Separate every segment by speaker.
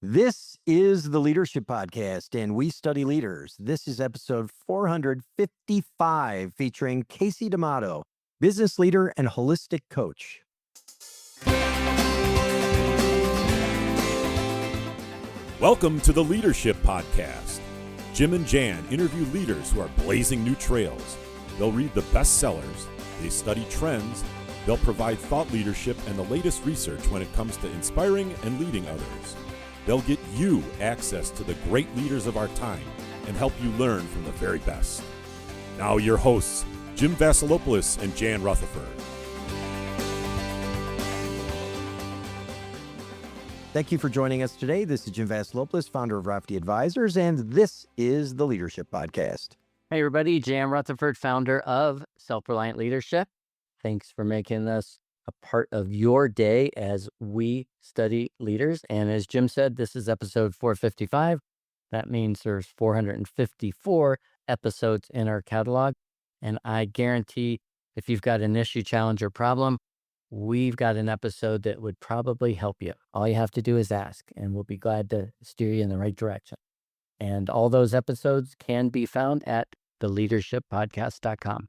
Speaker 1: This is the Leadership Podcast, and we study leaders. This is episode 455, featuring Kasey D'Amato, business leader and holistic coach.
Speaker 2: Welcome to the Leadership Podcast. Jim and Jan interview leaders who are blazing new trails. They'll read the bestsellers, they study trends, they'll provide thought leadership and the latest research when it comes to inspiring and leading others. They'll get you access to the great leaders of our time and help you learn from the very best. Now your hosts, Jim Vasilopoulos and Jan Rutherford.
Speaker 1: Thank you for joining us today. This is Jim Vasilopoulos, founder of Rafty Advisors, and this is the Leadership Podcast.
Speaker 3: Hey everybody, Jan Rutherford, founder of Self-Reliant Leadership. Thanks for making us a part of your day as we study leaders. And as Jim said, this is episode 455. That means there's 454 episodes in our catalog. And I guarantee if you've got an issue, challenge, or problem, we've got an episode that would probably help you. All you have to do is ask, and we'll be glad to steer you in the right direction. And all those episodes can be found at theleadershippodcast.com.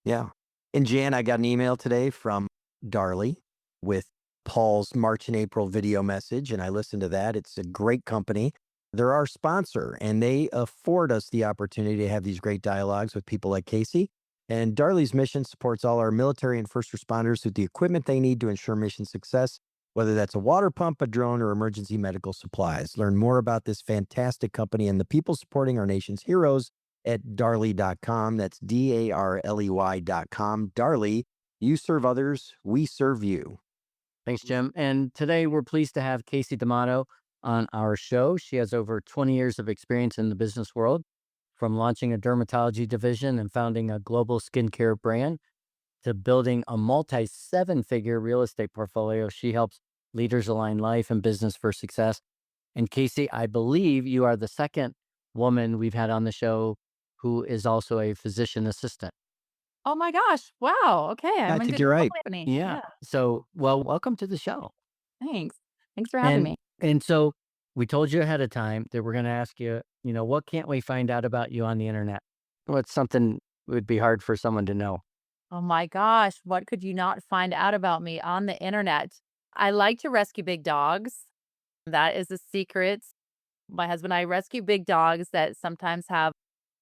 Speaker 1: Yeah. And Jan, I got an email today from Darley with Paul's March and April video message, and I listened to that. It's a great company. They're our sponsor, and they afford us the opportunity to have these great dialogues with people like Kasey. And Darley's mission supports all our military and first responders with the equipment they need to ensure mission success, whether that's a water pump, a drone, or emergency medical supplies. Learn more about this fantastic company and the people supporting our nation's heroes at darley.com. That's DARLEY.com. Darley, you serve others, we serve you.
Speaker 3: Thanks, Jim. And today we're pleased to have Kasey D'Amato on our show. She has over 20 years of experience in the business world, from launching a dermatology division and founding a global skincare brand to building a multi-seven-figure real estate portfolio. She helps leaders align life and business for success. And Kasey, I believe you are the second woman we've had on the show who is also a physician assistant.
Speaker 4: Oh my gosh. Wow. Okay.
Speaker 1: I
Speaker 4: I'm in
Speaker 1: think
Speaker 4: good
Speaker 1: you're right.
Speaker 4: company.
Speaker 3: Yeah. So, well, welcome to the show.
Speaker 4: Thanks. Thanks for having me.
Speaker 3: And so we told you ahead of time that we're going to ask you, what can't we find out about you on the internet? What's something would be hard for someone to know?
Speaker 4: Oh my gosh. What could you not find out about me on the internet? I like to rescue big dogs. That is a secret. My husband and I rescue big dogs that sometimes have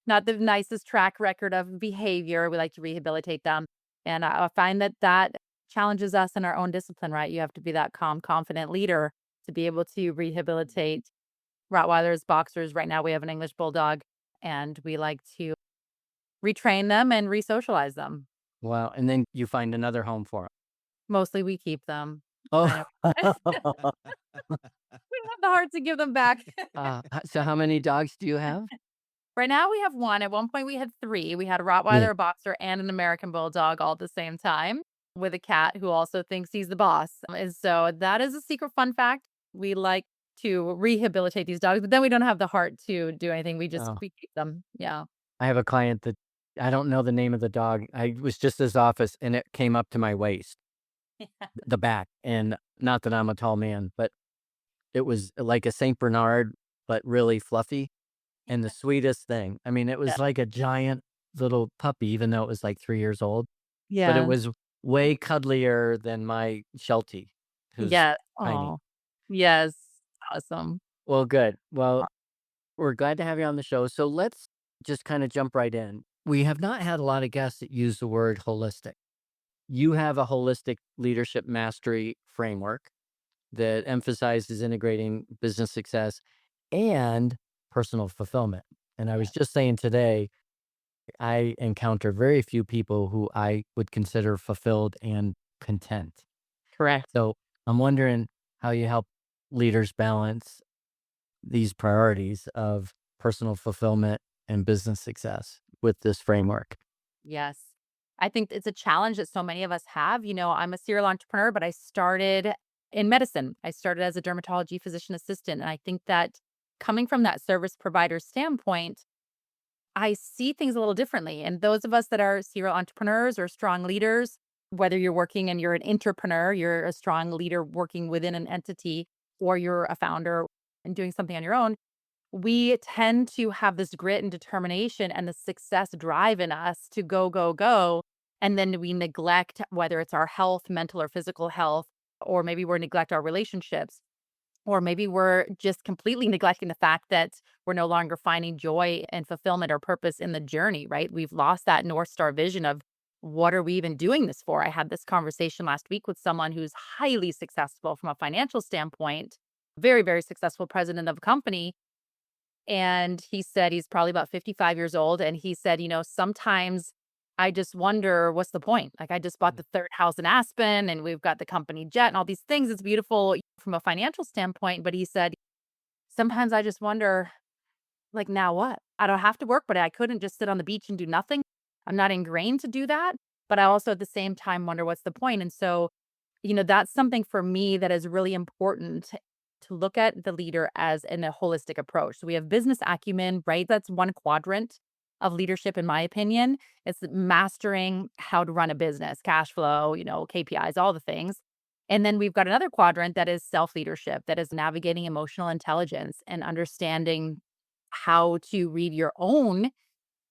Speaker 4: not the nicest track record of behavior. We like to rehabilitate them. And I find that challenges us in our own discipline, right? You have to be that calm, confident leader to be able to rehabilitate Rottweilers, boxers. Right now we have an English bulldog, and we like to retrain them and resocialize them.
Speaker 3: Wow. And then you find another home for them.
Speaker 4: Mostly we keep them.
Speaker 3: Oh,
Speaker 4: We don't have the heart to give them back.
Speaker 3: so how many dogs do you have?
Speaker 4: Right now we have one. At one point we had three. We had a Rottweiler,
Speaker 3: Yeah.
Speaker 4: a boxer, and an American bulldog all at the same time, with a cat who also thinks he's the boss. And so that is a secret fun fact. We like to rehabilitate these dogs, but then we don't have the heart to do anything. We keep them. Yeah.
Speaker 3: I have a client that I don't know the name of the dog. I was just his office and it came up to my waist, the back. And not that I'm a tall man, but it was like a St. Bernard, but really fluffy. And the sweetest thing. I mean, it was like a giant little puppy, even though it was like 3 years old. But it was way cuddlier than my Sheltie, who's
Speaker 4: Yeah.
Speaker 3: tiny.
Speaker 4: Oh, yes. Awesome.
Speaker 3: Well, good. Well, we're glad to have you on the show. So let's just kind of jump right in. We have not had a lot of guests that use the word holistic. You have a holistic leadership mastery framework that emphasizes integrating business success and personal fulfillment. And I was just saying today, I encounter very few people who I would consider fulfilled and content.
Speaker 4: Correct.
Speaker 3: So I'm wondering how you help leaders balance these priorities of personal fulfillment and business success with this framework.
Speaker 4: Yes. I think it's a challenge that so many of us have. I'm a serial entrepreneur, but I started in medicine. I started as a dermatology physician assistant. And I think that coming from that service provider standpoint, I see things a little differently. And those of us that are serial entrepreneurs or strong leaders, whether you're working and you're an entrepreneur, you're a strong leader working within an entity, or you're a founder and doing something on your own, we tend to have this grit and determination and the success drive in us to go, go, go. And then we neglect whether it's our health, mental or physical health, or maybe we're neglect our relationships, or maybe we're just completely neglecting the fact that we're no longer finding joy and fulfillment or purpose in the journey, right? We've lost that North Star vision of what are we even doing this for? I had this conversation last week with someone who's highly successful from a financial standpoint, very, very successful president of a company. And he said he's probably about 55 years old. And he said, sometimes I just wonder what's the point? Like, I just bought the third house in Aspen and we've got the company jet and all these things. It's beautiful from a financial standpoint. But he said, sometimes I just wonder, like, now what? I don't have to work, but I couldn't just sit on the beach and do nothing. I'm not ingrained to do that. But I also at the same time wonder what's the point. And so, that's something for me that is really important to look at the leader as in a holistic approach. So we have business acumen, right? That's one quadrant of leadership, in my opinion. It's mastering how to run a business, cash flow, KPIs, all the things. And then we've got another quadrant that is self leadership, that is navigating emotional intelligence and understanding how to read your own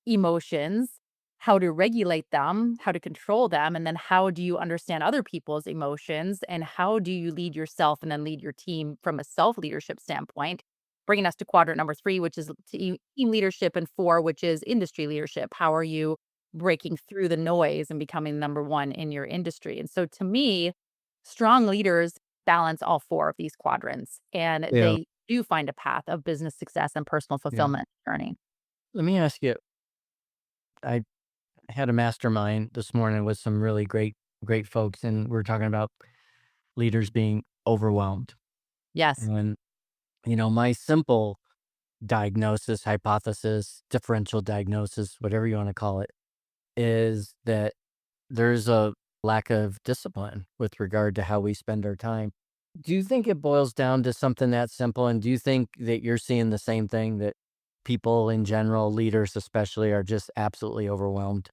Speaker 4: emotions, how to regulate them, how to control them, and then how do you understand other people's emotions and how do you lead yourself and then lead your team from a self-leadership standpoint, bringing us to quadrant number 3, which is team leadership, and 4, which is industry leadership. How are you breaking through the noise and becoming number 1 in your industry? And so to me, strong leaders balance all 4 of these quadrants, and
Speaker 3: Yeah.
Speaker 4: they do find a path of business success and personal
Speaker 3: Yeah.
Speaker 4: fulfillment journey.
Speaker 3: Let me ask you, I had a mastermind this morning with some really great folks, and we're talking about leaders being overwhelmed.
Speaker 4: Yes.
Speaker 3: And, my simple diagnosis, hypothesis, differential diagnosis, whatever you want to call it, is that there's a lack of discipline with regard to how we spend our time. Do you think it boils down to something that simple? And do you think that you're seeing the same thing, that people in general, leaders especially, are just absolutely overwhelmed?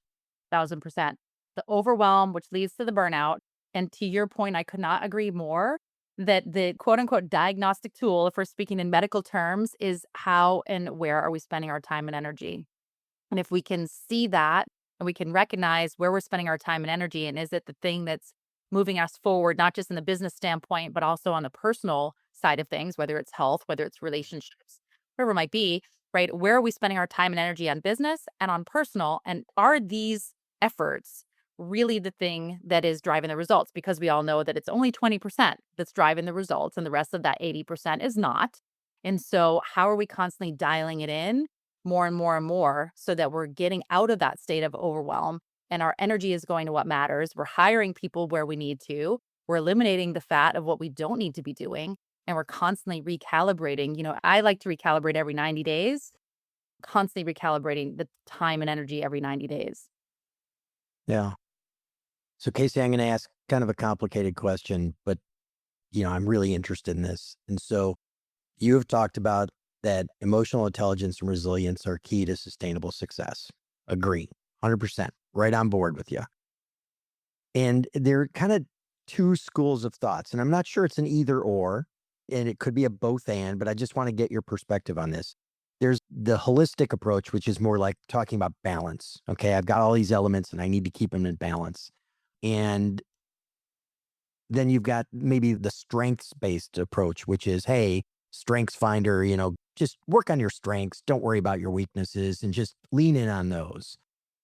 Speaker 4: 1,000%. The overwhelm, which leads to the burnout. And to your point, I could not agree more that the quote unquote diagnostic tool, if we're speaking in medical terms, is how and where are we spending our time and energy. And if we can see that and we can recognize where we're spending our time and energy, and is it the thing that's moving us forward, not just in the business standpoint, but also on the personal side of things, whether it's health, whether it's relationships, whatever it might be, right? Where are we spending our time and energy on business and on personal? And are these efforts really the thing that is driving the results? Because we all know that it's only 20% that's driving the results, and the rest of that 80% is not. And so, how are we constantly dialing it in more and more and more so that we're getting out of that state of overwhelm and our energy is going to what matters? We're hiring people where we need to. We're eliminating the fat of what we don't need to be doing. And we're constantly recalibrating. I like to recalibrate every 90 days, constantly recalibrating the time and energy every 90 days.
Speaker 1: Yeah. So, Casey, I'm going to ask kind of a complicated question, but I'm really interested in this. And so you have talked about that emotional intelligence and resilience are key to sustainable success. Agree. 100%. Right on board with you. And there are kind of two schools of thoughts, and I'm not sure it's an either or, and it could be a both and, but I just want to get your perspective on this. There's the holistic approach, which is more like talking about balance. Okay, I've got all these elements and I need to keep them in balance. And then you've got maybe the strengths based approach, which is, hey, strengths finder, just work on your strengths. Don't worry about your weaknesses and just lean in on those.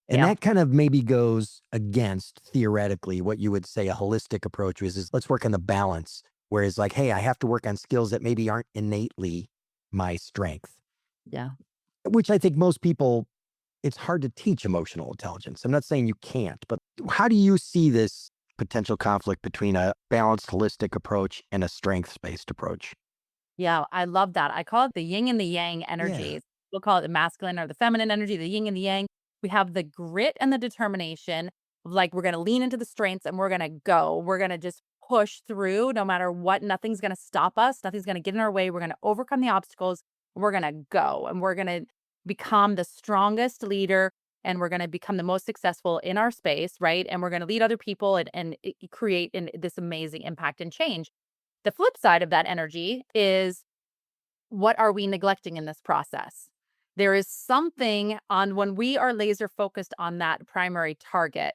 Speaker 1: And
Speaker 4: Yeah.
Speaker 1: that kind of maybe goes against theoretically what you would say a holistic approach is let's work on the balance. Whereas like, hey, I have to work on skills that maybe aren't innately my strength,
Speaker 4: Yeah.
Speaker 1: which I think most people, it's hard to teach emotional intelligence. I'm not saying you can't, but how do you see this potential conflict between a balanced holistic approach and a strengths-based approach?
Speaker 4: Yeah, I love that. I call it the yin and the yang
Speaker 1: Yeah.
Speaker 4: energies. We'll call it the masculine or the feminine energy, the yin and the yang. We have the grit and the determination of like, we're going to lean into the strengths and we're going to go. We're going to just push through no matter what. Nothing's going to stop us. Nothing's going to get in our way. We're going to overcome the obstacles. We're going to go and we're going to become the strongest leader and we're going to become the most successful in our space, right? And we're going to lead other people and create this amazing impact and change. The flip side of that energy is what are we neglecting in this process? There is something on when we are laser focused on that primary target,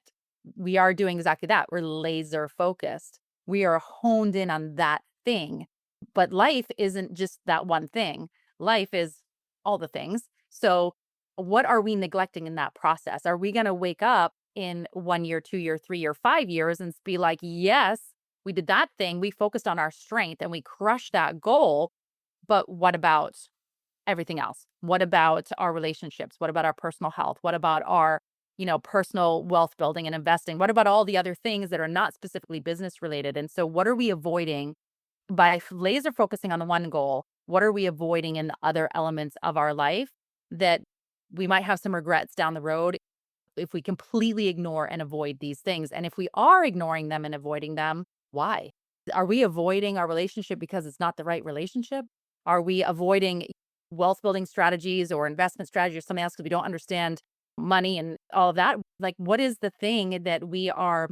Speaker 4: we are doing exactly that. We're laser focused. We are honed in on that thing. But life isn't just that one thing. Life is all the things. So, what are we neglecting in that process? Are we going to wake up in 1 year, 2 year, 3 year, 5 years and be like, yes, we did that thing. We focused on our strength and we crushed that goal. But what about everything else? What about our relationships? What about our personal health? What about our, personal wealth building and investing? What about all the other things that are not specifically business related? And so what are we avoiding by laser focusing on the one goal? What are we avoiding in the other elements of our life that we might have some regrets down the road if we completely ignore and avoid these things? And if we are ignoring them and avoiding them, why? Are we avoiding our relationship because it's not the right relationship? Are we avoiding wealth building strategies or investment strategies or something else because we don't understand money and all of that? Like, what is the thing that we are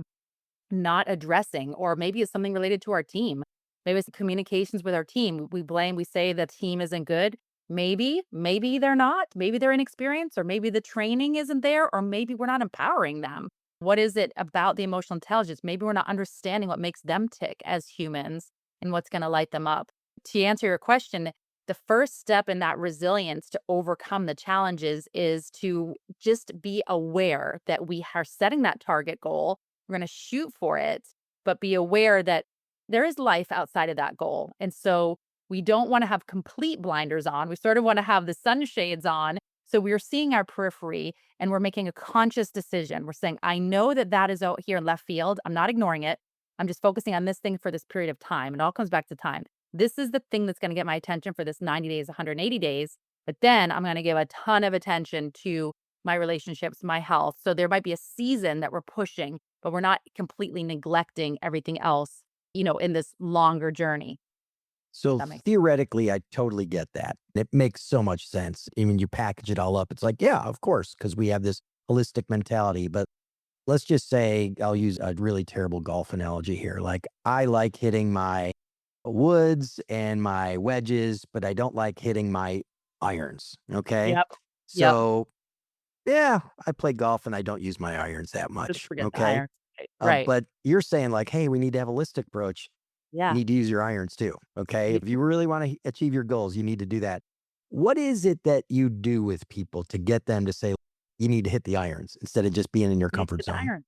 Speaker 4: not addressing? Or maybe it's something related to our team. Maybe it's communications with our team. We say the team isn't good. Maybe they're not. Maybe they're inexperienced, or maybe the training isn't there, or maybe we're not empowering them. What is it about the emotional intelligence? Maybe we're not understanding what makes them tick as humans and what's going to light them up. To answer your question, the first step in that resilience to overcome the challenges is to just be aware that we are setting that target goal. We're going to shoot for it, but be aware that there is life outside of that goal. And so we don't want to have complete blinders on. We sort of want to have the sunshades on. So we're seeing our periphery and we're making a conscious decision. We're saying, I know that that is out here in left field. I'm not ignoring it. I'm just focusing on this thing for this period of time. It all comes back to time. This is the thing that's going to get my attention for this 90 days, 180 days. But then I'm going to give a ton of attention to my relationships, my health. So there might be a season that we're pushing, but we're not completely neglecting everything else, in this longer journey.
Speaker 1: So
Speaker 4: That makes
Speaker 1: theoretically, I totally get that. It makes so much sense. Even you package it all up, it's like, yeah, of course, because we have this holistic mentality. But let's just say I'll use a really terrible golf analogy here. Like, I like hitting my woods and my wedges, but I don't like hitting my irons. Okay.
Speaker 4: Yep. Yep.
Speaker 1: So, yeah, I play golf and I don't use my irons that
Speaker 4: Just
Speaker 1: much.
Speaker 4: forget the
Speaker 1: Okay.
Speaker 4: iron. Right.
Speaker 1: But you're saying, like, hey, we need to have a holistic approach. You
Speaker 4: Yeah.
Speaker 1: need to use your irons too. Okay.
Speaker 4: Yeah.
Speaker 1: If you really want to achieve your goals, you need to do that. What is it that you do with people to get them to say, you need to hit the irons instead of just being in your
Speaker 4: You need to
Speaker 1: comfort
Speaker 4: hit the
Speaker 1: zone?
Speaker 4: iron.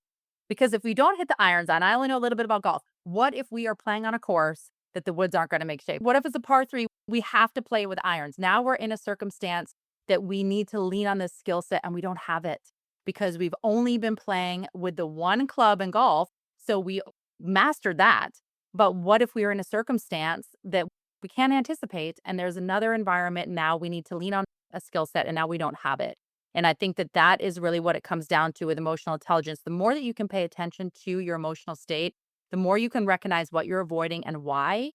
Speaker 4: Because if we don't hit the irons on, I only know a little bit about golf. What if we are playing on a course that the woods aren't going to make shape? What if it's a par three? We have to play with irons. Now we're in a circumstance that we need to lean on this skill set and we don't have it because we've only been playing with the one club in golf. So we mastered that. But what if we are in a circumstance that we can't anticipate and there's another environment now we need to lean on a skill set and now we don't have it? And I think that that is really what it comes down to with emotional intelligence. The more that you can pay attention to your emotional state, the more you can recognize what you're avoiding and why,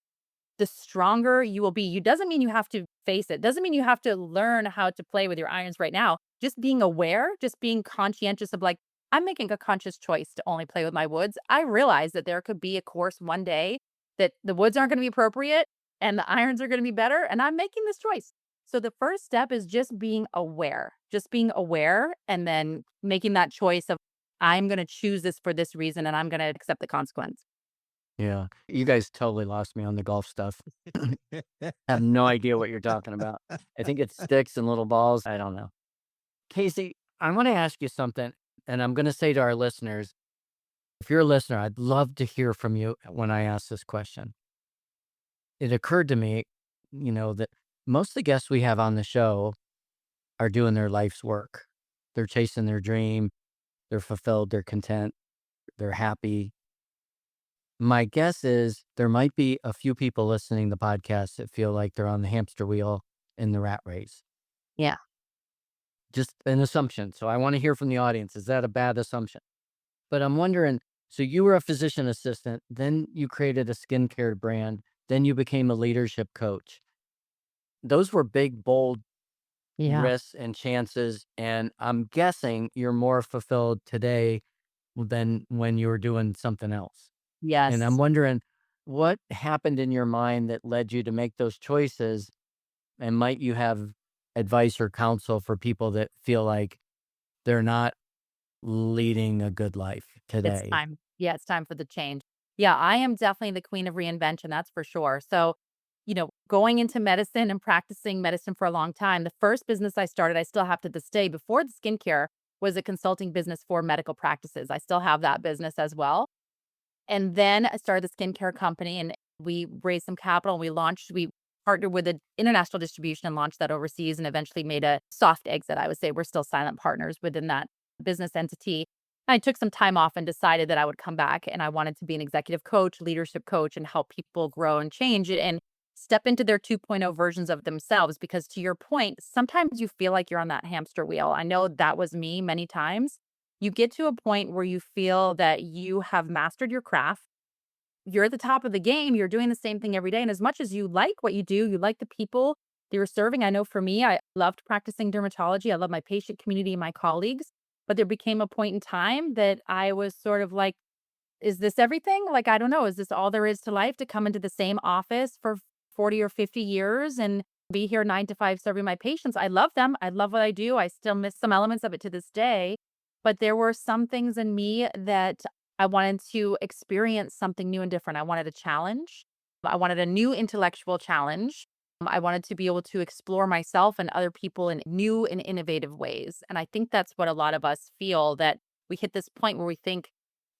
Speaker 4: the stronger you will be. It doesn't mean you have to face it. Doesn't mean you have to learn how to play with your irons right now. Just being aware, just being conscientious of like, I'm making a conscious choice to only play with my woods. I realize that there could be a course one day that the woods aren't going to be appropriate and the irons are going to be better. And I'm making this choice. So the first step is just being aware and then making that choice of I'm going to choose this for this reason and I'm going to accept the consequence.
Speaker 3: Yeah. You guys totally lost me on the golf stuff. I have no idea what you're talking about. I think it's sticks and little balls. I don't know. Kasey, I want to ask you something, and I'm going to say to our listeners, if you're a listener, I'd love to hear from you when I ask this question. It occurred to me, that most of the guests we have on the show are doing their life's work. They're chasing their dream. They're fulfilled. They're content. They're happy. My guess is there might be a few people listening to the podcast that feel like they're on the hamster wheel in the rat race.
Speaker 4: Yeah.
Speaker 3: Just an assumption. So I want to hear from the audience. Is that a bad assumption? But I'm wondering, so you were a physician assistant, then you created a skincare brand, then you became a leadership coach. Those were big, bold
Speaker 4: Yeah.
Speaker 3: risks and chances. And I'm guessing you're more fulfilled today than when you were doing something else. And I'm
Speaker 4: Yes.
Speaker 3: wondering what happened in your mind that led you to make those choices And might you have advice or counsel for people that feel like they're not leading a good life
Speaker 4: It's
Speaker 3: today?
Speaker 4: time. Yeah, it's time for the change. Yeah, I am definitely the queen of reinvention, that's for sure. So, going into medicine and practicing medicine for a long time, the first business I started, I still have to this day, before the skincare, was a consulting business for medical practices. I still have that business as well. And then I started the skincare company and we raised some capital. We partnered with an international distribution and launched that overseas and eventually made a soft exit. I would say we're still silent partners within that business entity. I took some time off and decided that I would come back and I wanted to be an executive coach, leadership coach, and help people grow and change it and step into their 2.0 versions of themselves. Because to your point, sometimes you feel like you're on that hamster wheel. I know that was me many times. You get to a point where you feel that you have mastered your craft. You're at the top of the game. You're doing the same thing every day. And as much as you like what you do, you like the people that you're serving. I know for me, I loved practicing dermatology. I love my patient community and my colleagues. But there became a point in time that I was sort of like, is this everything? Like, I don't know. Is this all there is to life, to come into the same office for 40 or 50 years and be here 9 to 5 serving my patients? I love them. I love what I do. I still miss some elements of it to this day. But there were some things in me that I wanted to experience something new and different. I wanted a challenge. I wanted a new intellectual challenge. I wanted to be able to explore myself and other people in new and innovative ways. And I think that's what a lot of us feel, that we hit this point where we think,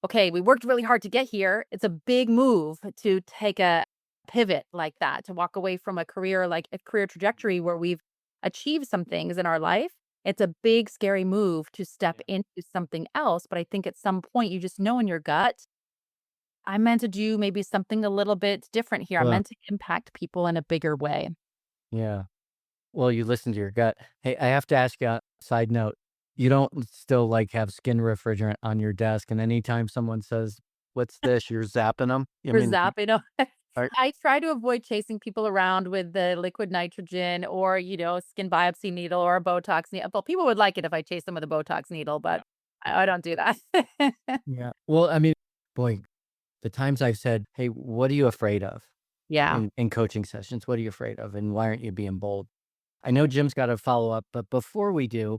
Speaker 4: okay, we worked really hard to get here. It's a big move to take a pivot like that, to walk away from a career, like a career trajectory where we've achieved some things in our life. It's a big, scary move to step into something else. But I think at some point you just know in your gut, I'm meant to do maybe something a little bit different here. I'm
Speaker 3: Well,
Speaker 4: meant to impact people in a bigger way.
Speaker 3: yeah. Well, you listen to your gut. Hey, I have to ask you a side note. You don't still like have skin refrigerant on your desk, and anytime someone says, "What's this?" You're zapping them. I
Speaker 4: For
Speaker 3: mean,
Speaker 4: Zap,
Speaker 3: are,
Speaker 4: I try to avoid chasing people around with the liquid nitrogen or, skin biopsy needle or a Botox needle. Well, people would like it if I chase them with a Botox needle, but I don't do that.
Speaker 3: yeah. Well, I mean, boy, the times I've said, "Hey, what are you afraid of
Speaker 4: Yeah.
Speaker 3: in coaching sessions? What are you afraid of, and why aren't you being bold?" I know Jim's got to follow up, but before we do,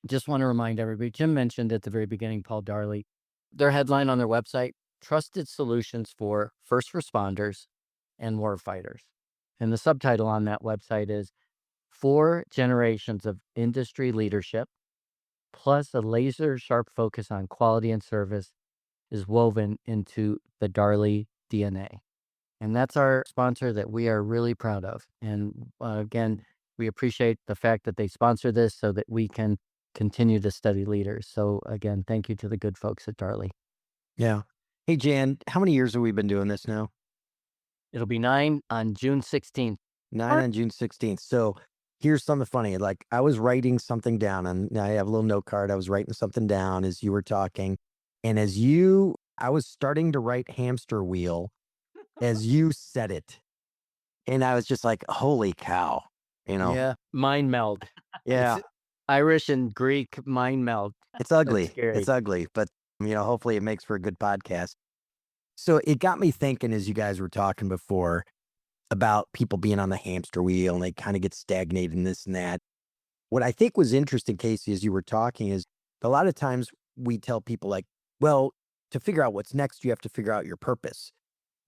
Speaker 3: just want to remind everybody. Jim mentioned at the very beginning, Paul Darley, their headline on their website: "Trusted Solutions for First Responders and Warfighters." And the subtitle on that website is "Four Generations of Industry Leadership, plus a laser sharp focus on quality and service, is woven into the Darley DNA." And that's our sponsor that we are really proud of. And again, we appreciate the fact that they sponsor this so that we can continue to study leaders. So again, thank you to the good folks at Darley.
Speaker 1: Yeah. Hey, Jan, how many years have we been doing this now?
Speaker 3: It'll be 9 on June 16th.
Speaker 1: 9 on June 16th. So here's something funny. Like I was writing something down and I have a little note card. I was writing something down as you were talking. And I was starting to write hamster wheel as you said it. And I was just like, holy cow, you know?
Speaker 3: Yeah. Mind meld. It's
Speaker 1: Yeah,
Speaker 3: Irish and Greek mind meld.
Speaker 1: it's
Speaker 3: That's
Speaker 1: ugly. It's
Speaker 3: scary.
Speaker 1: ugly, but hopefully it makes for a good podcast. So it got me thinking as you guys were talking before about people being on the hamster wheel and they kind of get stagnated in this and that. What I think was interesting, Kasey, as you were talking, is a lot of times we tell people, like, well, to figure out what's next, you have to figure out your purpose.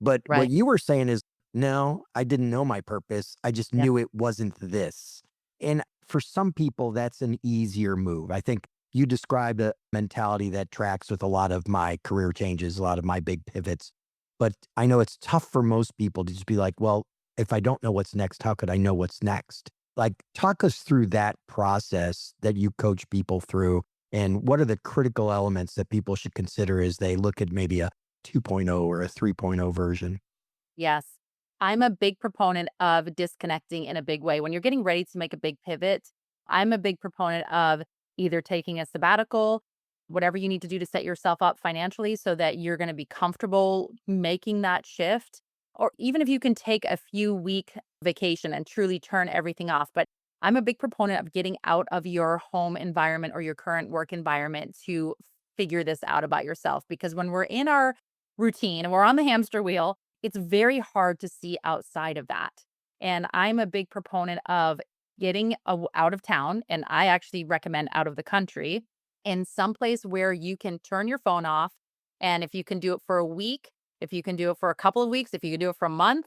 Speaker 1: But what
Speaker 4: Right.
Speaker 1: you were saying is, no, I didn't know my purpose. I just
Speaker 4: Yeah.
Speaker 1: knew it wasn't this. And for some people, that's an easier move. I think you described a mentality that tracks with a lot of my career changes, a lot of my big pivots. But I know it's tough for most people to just be like, well, if I don't know what's next, how could I know what's next? Like, talk us through that process that you coach people through. And what are the critical elements that people should consider as they look at maybe a 2.0 or a 3.0 version?
Speaker 4: Yes. I'm a big proponent of disconnecting in a big way. When you're getting ready to make a big pivot, I'm a big proponent of either taking a sabbatical, whatever you need to do to set yourself up financially so that you're going to be comfortable making that shift. Or even if you can take a few week vacation and truly turn everything off. But I'm a big proponent of getting out of your home environment or your current work environment to figure this out about yourself. Because when we're in our routine and we're on the hamster wheel, it's very hard to see outside of that. And I'm a big proponent of getting out of town. And I actually recommend out of the country in some place where you can turn your phone off. And if you can do it for a week, if you can do it for a couple of weeks, if you can do it for a month,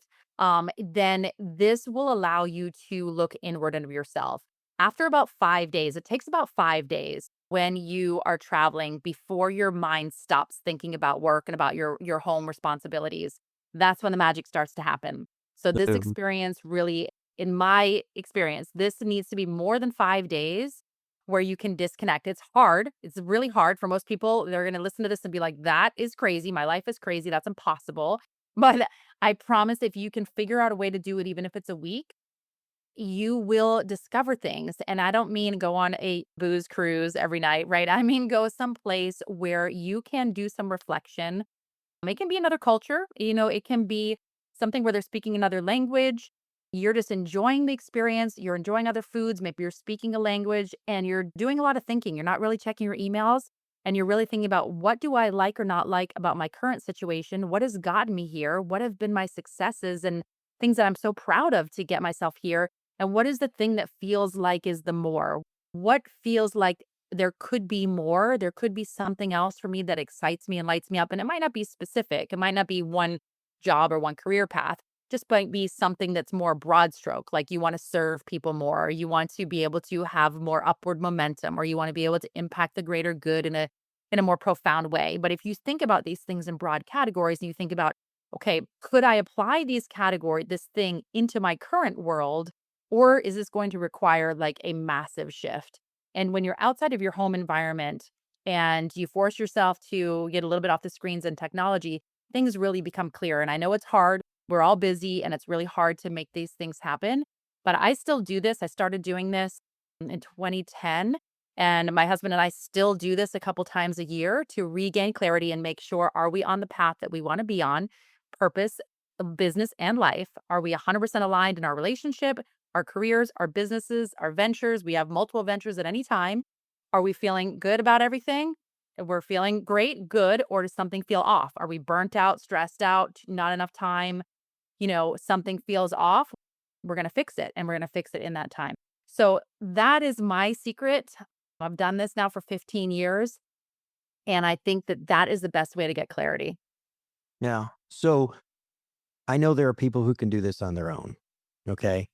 Speaker 4: then this will allow you to look inward into yourself. After about 5 days, it takes about 5 days when you are traveling before your mind stops thinking about work and about your home responsibilities. That's when the magic starts to happen. So this
Speaker 3: Boom.
Speaker 4: experience really, in my experience, this needs to be more than 5 days where you can disconnect. It's hard. It's really hard for most people. They're going to listen to this and be like, that is crazy. My life is crazy. That's impossible. But I promise if you can figure out a way to do it, even if it's a week, you will discover things. And I don't mean go on a booze cruise every night, right? I mean, go someplace where you can do some reflection. It can be another culture, it can be something where they're speaking another language. You're just enjoying the experience. You're enjoying other foods. Maybe you're speaking a language and you're doing a lot of thinking. You're not really checking your emails and you're really thinking about what do I like or not like about my current situation? What has gotten me here? What have been my successes and things that I'm so proud of to get myself here? And what is the thing that feels like is the more? What feels like there could be more? There could be something else for me that excites me and lights me up. And it might not be specific. It might not be one job or one career path, just might be something that's more broad stroke, like you want to serve people more, or you want to be able to have more upward momentum, or you want to be able to impact the greater good in a more profound way. But if you think about these things in broad categories and you think about, okay, could I apply this thing into my current world, or is this going to require like a massive shift? And when you're outside of your home environment and you force yourself to get a little bit off the screens and technology, things really become clear. And I know it's hard. We're all busy and it's really hard to make these things happen. But I still do this. I started doing this in 2010. And my husband and I still do this a couple times a year to regain clarity and make sure, are we on the path that we want to be on? Purpose, business, and life. Are we 100% aligned in our relationship, our careers, our businesses, our ventures? We have multiple ventures at any time. Are we feeling good about everything? If we're feeling great, good, or does something feel off? Are we burnt out, stressed out, not enough time? Something feels off. We're going to fix it and we're going to fix it in that time. So that is my secret. I've done this now for 15 years. And I think that that is the best way to get clarity.
Speaker 1: Yeah. So I know there are people who can do this on their own. Okay.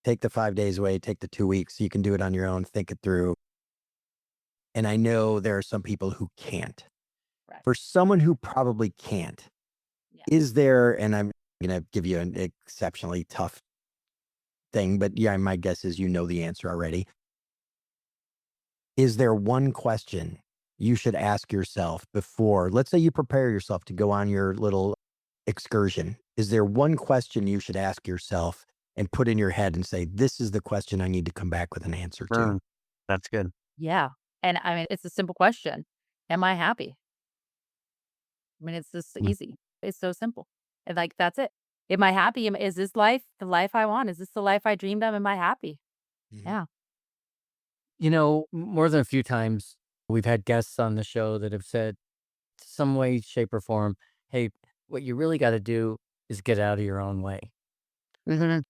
Speaker 1: Take the 5 days away, take the 2 weeks. You can do it on your own, think it through. And I know there are some people who can't.
Speaker 4: Right.
Speaker 1: For someone who probably can't,
Speaker 4: Yeah.
Speaker 1: is there, and I'm going to give you an exceptionally tough thing, but yeah, my guess is you know the answer already. Is there one question you should ask yourself before, let's say you prepare yourself to go on your little excursion? Is there one question you should ask yourself and put in your head and say, this is the question I need to come back with an answer to?
Speaker 3: Mm, that's good.
Speaker 4: Yeah. And I mean, it's a simple question. Am I happy? I mean, it's just
Speaker 3: Mm.
Speaker 4: easy. It's so simple. And like, that's it. Am I happy? Is this life the life I want? Is this the life I dreamed of? Am I happy?
Speaker 1: Mhm.
Speaker 4: Yeah.
Speaker 3: More than a few times we've had guests on the show that have said, some way, shape, or form, hey, what you really got to do is get out of your own way.
Speaker 4: Mhm.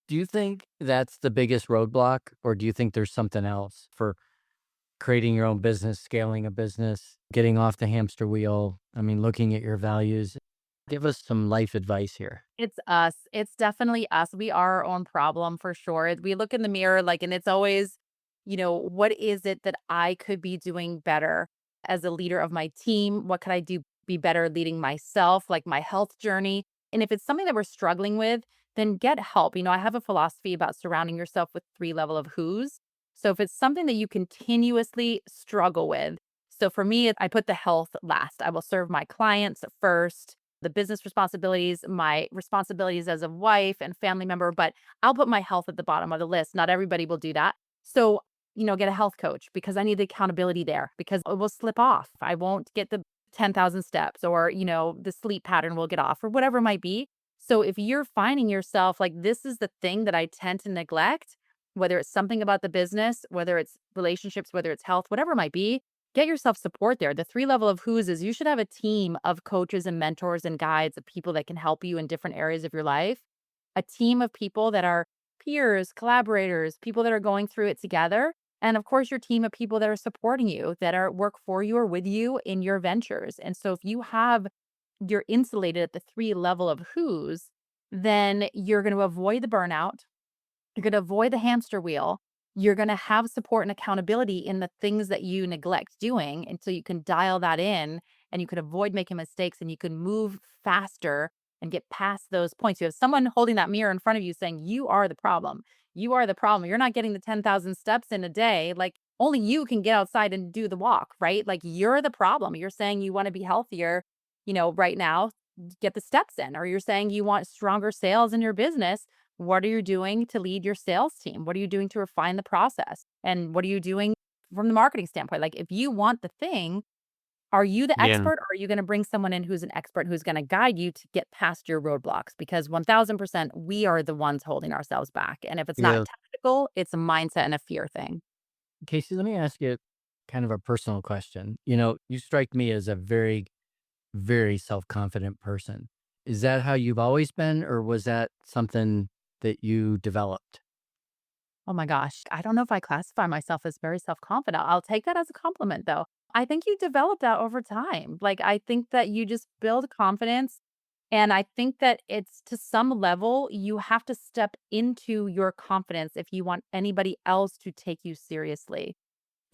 Speaker 3: Do you think that's the biggest roadblock, or do you think there's something else for creating your own business, scaling a business, getting off the hamster wheel? I mean, looking at your values. Give us some life advice here.
Speaker 4: It's us. It's definitely us. We are our own problem for sure. We look in the mirror, like, and it's always, what is it that I could be doing better as a leader of my team? What could I do be better leading myself, like my health journey? And if it's something that we're struggling with, then get help. I have a philosophy about surrounding yourself with 3 level of who's. So if it's something that you continuously struggle with, so for me, I put the health last. I will serve my clients first, the business responsibilities, my responsibilities as a wife and family member, but I'll put my health at the bottom of the list. Not everybody will do that. So, get a health coach because I need the accountability there because it will slip off. I won't get the 10,000 steps or, the sleep pattern will get off or whatever it might be. So if you're finding yourself like this is the thing that I tend to neglect, whether it's something about the business, whether it's relationships, whether it's health, whatever it might be, get yourself support there. The 3 level of who's is you should have a team of coaches and mentors and guides of people that can help you in different areas of your life. a team of people that are peers, collaborators, people that are going through it together. And of course, your team of people that are supporting you, that are work for you or with you in your ventures. And so if you're insulated at the 3 level of who's, then you're going to avoid the burnout. You're going to avoid the hamster wheel. You're going to have support and accountability in the things that you neglect doing. And so you can dial that in and you can avoid making mistakes and you can move faster and get past those points. You have someone holding that mirror in front of you saying, "You are the problem. You are the problem. You're not getting the 10,000 steps in a day. Like only you can get outside and do the walk, right? Like you're the problem. You're saying you want to be healthier, right now, get the steps in, or you're saying you want stronger sales in your business. What are you doing to lead your sales team? What are you doing to refine the process? And what are you doing from the marketing standpoint? Like, if you want the thing, are you the
Speaker 3: Yeah.
Speaker 4: expert or are you going to bring someone in who's an expert who's going to guide you to get past your roadblocks? Because 1000%, we are the ones holding ourselves back. And if it's not
Speaker 3: Yeah.
Speaker 4: tactical, it's a mindset and a fear thing.
Speaker 3: Casey, let me ask you kind of a personal question. You strike me as a very, very self-confident person. Is that how you've always been, or was that something that you developed?
Speaker 4: Oh my gosh. I don't know if I classify myself as very self confident. I'll take that as a compliment, though. I think you develop that over time. Like, I think that you just build confidence. And I think that it's to some level, you have to step into your confidence if you want anybody else to take you seriously.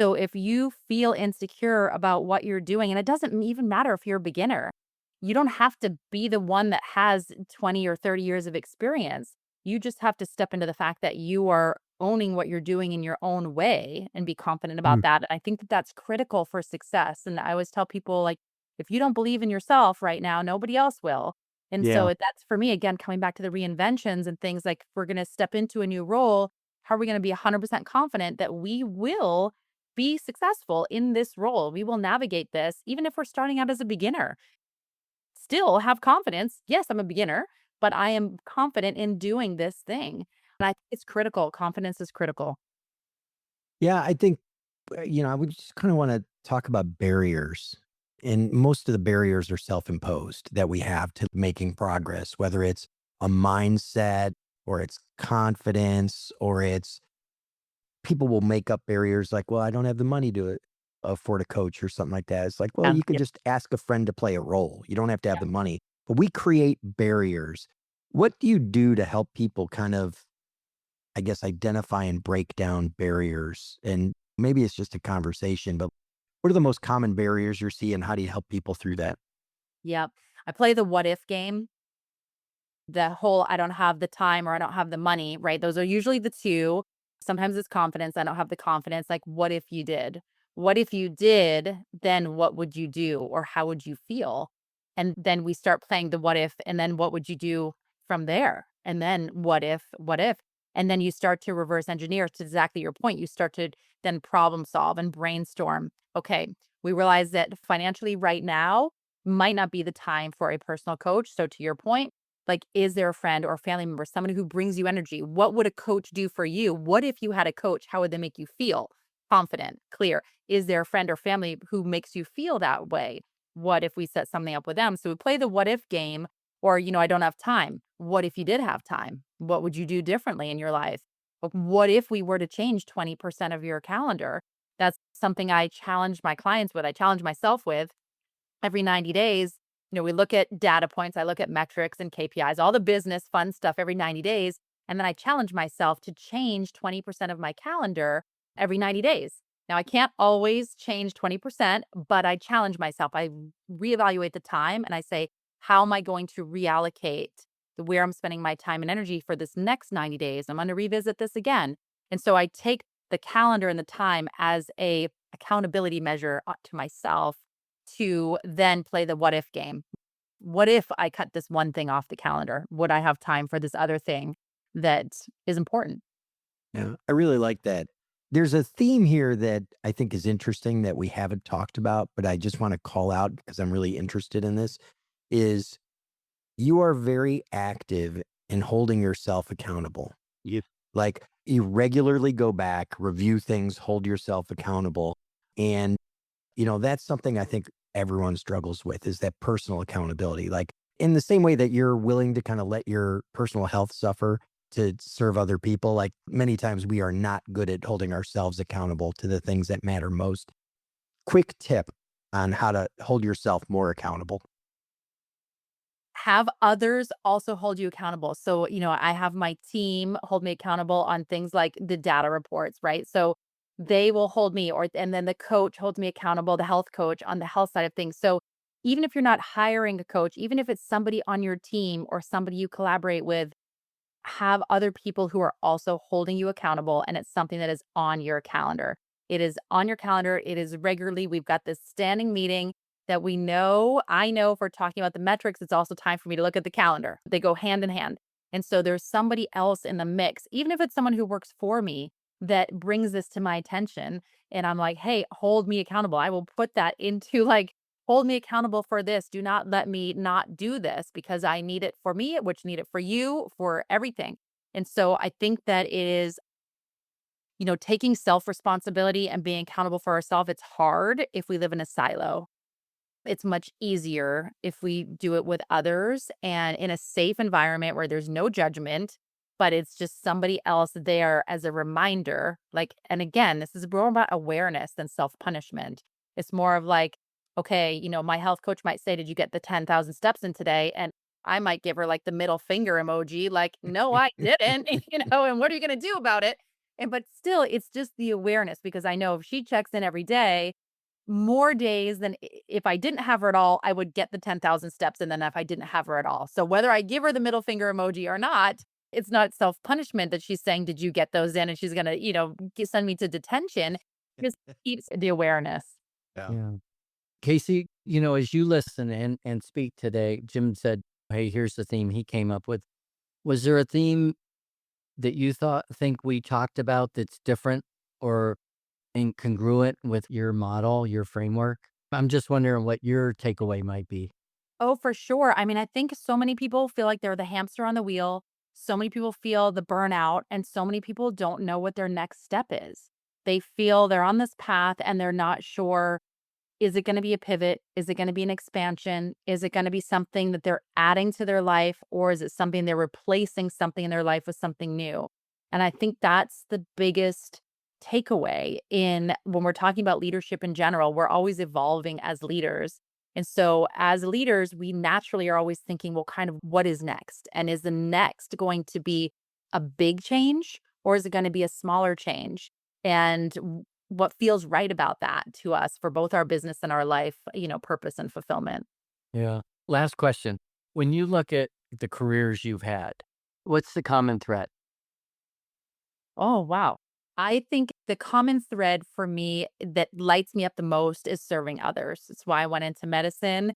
Speaker 4: So if you feel insecure about what you're doing, and it doesn't even matter if you're a beginner, you don't have to be the one that has 20 or 30 years of experience. You just have to step into the fact that you are owning what you're doing in your own way and be confident about
Speaker 3: Mm.
Speaker 4: that. And I think that that's critical for success. And I always tell people, like, if you don't believe in yourself right now, nobody else will. And so
Speaker 3: Yeah.
Speaker 4: that's for me, again, coming back to the reinventions and things like, if we're going to step into a new role, how are we going to be 100% confident that we will be successful in this role? We will navigate this, even if we're starting out as a beginner. Still have confidence. Yes, I'm a beginner, but I am confident in doing this thing. And I think it's critical. Confidence is critical.
Speaker 1: Yeah, I think, I would just kind of want to talk about barriers. And most of the barriers are self imposed that we have to making progress, whether it's a mindset or it's confidence or it's people will make up barriers like, well, I don't have the money to afford a coach or something like that. It's like, well,
Speaker 4: Yeah.
Speaker 1: you can
Speaker 4: Yep.
Speaker 1: just ask a friend to play a role. You don't have to have
Speaker 4: Yeah.
Speaker 1: the money, but we create barriers. What do you do to help people kind of, I guess, identify and break down barriers? And maybe it's just a conversation, but what are the most common barriers you're seeing? How do you help people through that?
Speaker 4: Yep. I play the what if game. The whole I don't have the time or I don't have the money, right? Those are usually the two. Sometimes it's confidence. I don't have the confidence. Like, what if you did? What if you did? Then what would you do or how would you feel? And then we start playing the what if, and then what would you do from there? And then what if, what if? And then you start to reverse engineer to exactly your point. You start to then problem solve and brainstorm. Okay, we realize that financially right now might not be the time for a personal coach. So to your point, like, is there a friend or a family member, someone who brings you energy? What would a coach do for you? What if you had a coach? How would they make you feel? Confident, clear. Is there a friend or family who makes you feel that way? What if we set something up with them? So we play the what if game, or, I don't have time. What if you did have time? What would you do differently in your life? What if we were to change 20% of your calendar? That's something I challenge my clients with. I challenge myself with every 90 days. We look at data points, I look at metrics and KPIs, all the business fun stuff every 90 days. And then I challenge myself to change 20% of my calendar every 90 days. Now, I can't always change 20%, but I challenge myself. I reevaluate the time and I say, how am I going to reallocate where I'm spending my time and energy for this next 90 days? I'm going to revisit this again. And so I take the calendar and the time as a accountability measure to myself to then play the what if game. What if I cut this one thing off the calendar? Would I have time for this other thing that is important?
Speaker 1: Yeah, I really like that. There's a theme here that I think is interesting that we haven't talked about, but I just want to call out because I'm really interested in this is you are very active in holding yourself accountable.
Speaker 3: You.
Speaker 1: Like you regularly go back, review things, hold yourself accountable. And, that's something I think everyone struggles with is that personal accountability. Like in the same way that you're willing to kind of let your personal health suffer to serve other people, like many times we are not good at holding ourselves accountable to the things that matter most. Quick tip on how to hold yourself more accountable.
Speaker 4: Have others also hold you accountable. So, I have my team hold me accountable on things like the data reports, right? So they will hold me, and then the coach holds me accountable, the health coach on the health side of things. So even if you're not hiring a coach, even if it's somebody on your team or somebody you collaborate with, have other people who are also holding you accountable, and it's something that is on your calendar. It is on your calendar. It is regularly. We've got this standing meeting that we know. I know if we're talking about the metrics, it's also time for me to look at the calendar. They go hand in hand. And so there's somebody else in the mix, even if it's someone who works for me, that brings this to my attention. And I'm like, hey, hold me accountable. I will put that into like, hold me accountable for this. Do not let me not do this because I need it for me, which need it for you, for everything. And so I think that it is, taking self-responsibility and being accountable for ourselves. It's hard if we live in a silo. It's much easier if we do it with others and in a safe environment where there's no judgment, but it's just somebody else there as a reminder. Like, and again, this is more about awareness than self-punishment. It's more of like, okay, my health coach might say, did you get the 10,000 steps in today? And I might give her like the middle finger emoji, like, no, I didn't, and what are you going to do about it? But still, it's just the awareness because I know if she checks in every day, more days than if I didn't have her at all, I would get the 10,000 steps in than if I didn't have her at all. So whether I give her the middle finger emoji or not, it's not self-punishment that she's saying, did you get those in? And she's going to, send me to detention. Just keeps the awareness.
Speaker 1: Yeah.
Speaker 3: Yeah. Kasey, as you listen and speak today, Jim said, hey, here's the theme he came up with. Was there a theme that you think we talked about that's different or incongruent with your model, your framework? I'm just wondering what your takeaway might be.
Speaker 4: Oh, for sure. I mean, I think so many people feel like they're the hamster on the wheel. So many people feel the burnout, and so many people don't know what their next step is. They feel they're on this path and they're not sure. Is it going to be a pivot? Is it going to be an expansion? Is it going to be something that they're adding to their life? Or is it something they're replacing something in their life with something new? And I think that's the biggest takeaway in when we're talking about leadership in general. We're always evolving as leaders. And so as leaders, we naturally are always thinking, well, kind of what is next? And is the next going to be a big change or is it going to be a smaller change? And what feels right about that to us for both our business and our life, purpose and fulfillment.
Speaker 3: Yeah. Last question. When you look at the careers you've had, what's the common thread?
Speaker 4: Oh, wow. I think the common thread for me that lights me up the most is serving others. It's why I went into medicine.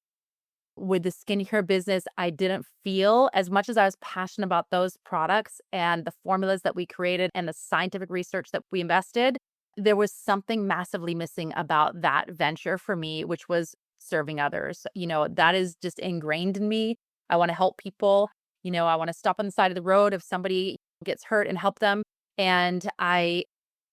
Speaker 4: With the skincare business, I didn't feel as much as I was passionate about those products and the formulas that we created and the scientific research that we invested. There was something massively missing about that venture for me, which was serving others. That is just ingrained in me. I want to help people. I want to stop on the side of the road if somebody gets hurt and help them. And I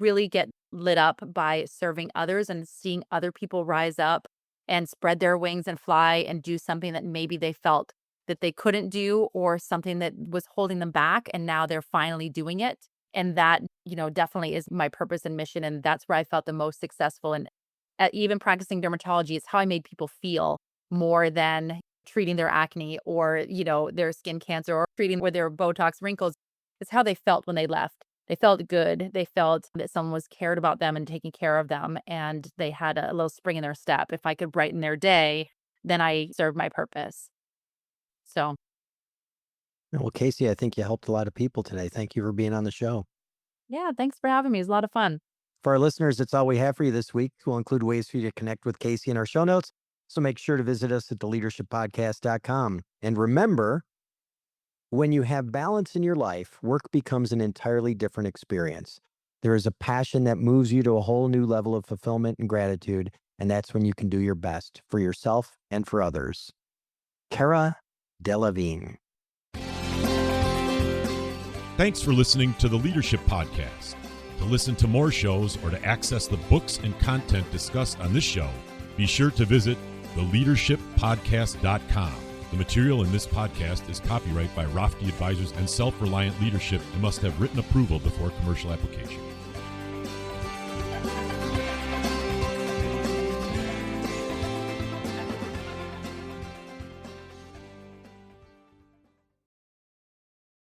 Speaker 4: really get lit up by serving others and seeing other people rise up and spread their wings and fly and do something that maybe they felt that they couldn't do or something that was holding them back. And now they're finally doing it. And that, definitely is my purpose and mission. And that's where I felt the most successful. And even practicing dermatology is how I made people feel more than treating their acne or, their skin cancer or treating with their Botox wrinkles. It's how they felt when they left. They felt good. They felt that someone was cared about them and taking care of them. And they had a little spring in their step. If I could brighten their day, then I served my purpose. So.
Speaker 1: Well, Kasey, I think you helped a lot of people today. Thank you for being on the show.
Speaker 4: Yeah, thanks for having me. It was a lot of fun.
Speaker 1: For our listeners, that's all we have for you this week. We'll include ways for you to connect with Kasey in our show notes. So make sure to visit us at theleadershippodcast.com. And remember, when you have balance in your life, work becomes an entirely different experience. There is a passion that moves you to a whole new level of fulfillment and gratitude, and that's when you can do your best for yourself and for others. Cara Delevingne.
Speaker 2: Thanks for listening to the Leadership Podcast. To listen to more shows or to access the books and content discussed on this show, be sure to visit theleadershippodcast.com. The material in this podcast is copyright by Rafti Advisors and Self-Reliant Leadership and must have written approval before commercial application.